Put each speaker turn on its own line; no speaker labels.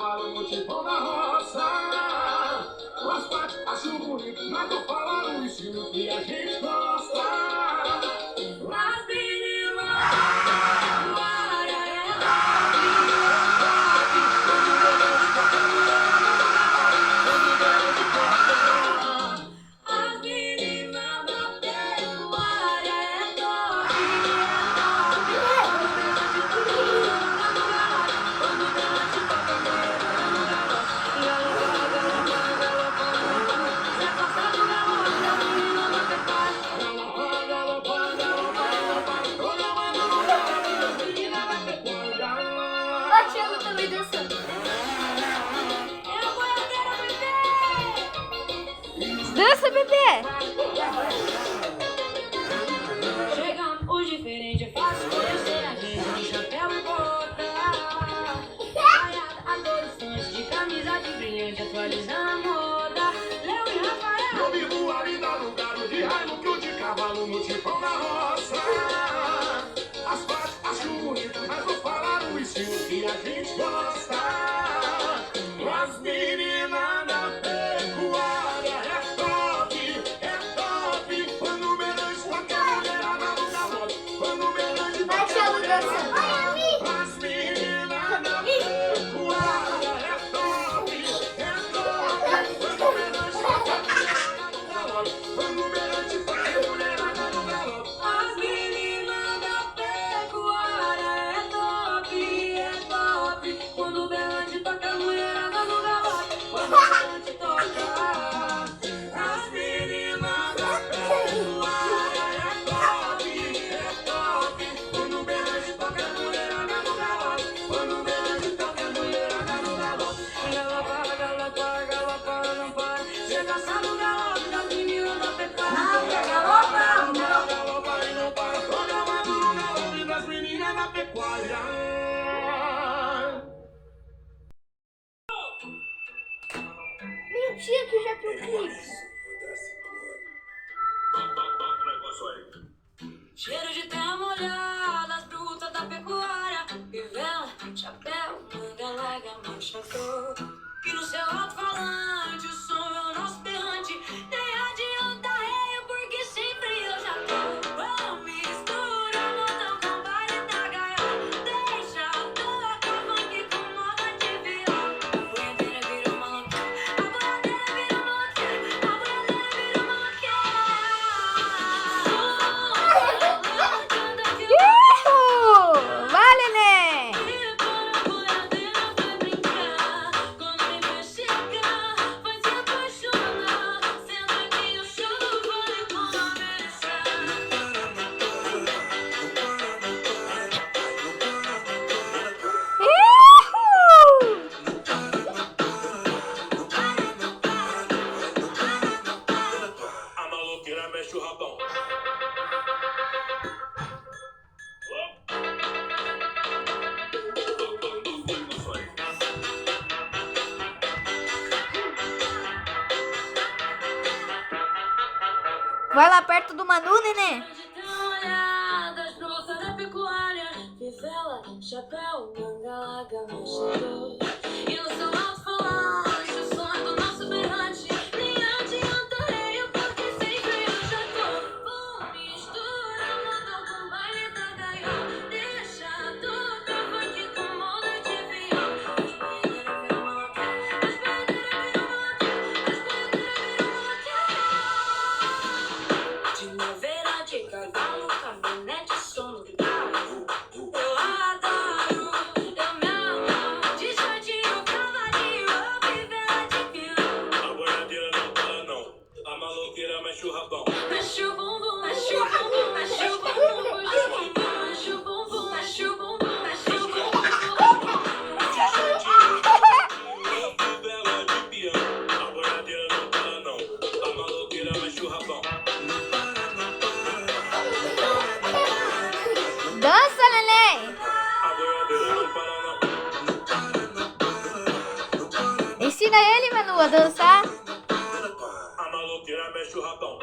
cavalo no tipo da roça. As partes acho bonito, mas vou falar o estilo que a gente gosta. As
também dançando. Dança, bebê!
Chegando os diferentes, é fácil conhecer a gente de chapéu e bota. Adolescente de camisa de brilhante, atualizando a moda. Léo e Rafael.
Eu vivo ali na lugar de raiva que o de cavalo no tipão da roça. As partes acho bonito, mas vou falar o estilo que a gente gosta. As meninas da pecuária é top, quando o menos toca a mulherada no galope, quando o menos toca a mulherada no galope. As meninas da pecuária é top, quando o menos toca a mulherada no galope, quando o menos toca a mulherada no galope.
As meninas da pecuária é top, quando o berrante toca a mulherada no galope, quando o berrante toca.
As meninas da pecuária é top, quando o berrante toca a mulherada no galope, quando o berrante toca a mulherada no galope.
Galopa, não para. Cê dança no galope das meninas da pecuária. Galopa,
Galopa e não para, programado no galope das meninas da pecuária.
Mentira que já tem um clipe.
cheiro de terra molhada, as brutas da pecuária. Vivela, chapéu, manga larga, manchador. E no seu alto-falante o som é o nosso berrante. Nem adianta reio, porque sempre eu já tô. Vamos misturar modão com baile da gaiola. Deixa tocar funk com moda de viola. A boiadeira virou maloqueira, a boiadeira virou maloqueira, a boiadeira virou maloqueira.
Vai, Neném!
A maloqueira mexe o rabão.
Vai lá perto do Manu, Neném.
Olhadas, bruta da pecuária, fivela, chapéu, manga larga, manchador. E no seu alto-falante, o som é do nosso berrante. Nem adianta reio, porque sempre eu já tô. Vou misturar modão com baile da gaiola. Deixa tocar funk com moda de viola. As boiadeiras viram maloqueira, as boiadeiras viram maloqueira, as boiadeiras viram maloqueira. De naveira de cavalo, caminhonete, som de carro. Eu adoro, eu me amo. De jardim, cavalinho, fivela de piano.
A boiadeira não para não, a maloqueira mexe o rabão.
Mexe o bumbum, mexe o bumbum, mexe o bumbum, mexe o bumbum, mexe o bumbum, mexe o bumbum, mexe o bumbum.
Fivela de piano. A boiadeira não para não, a maloqueira mexe o rabão.
Dança, Neném!
A boiadeira não para não.
Ensina ele, Manu, a dançar.
A maloqueira mexe o rabão.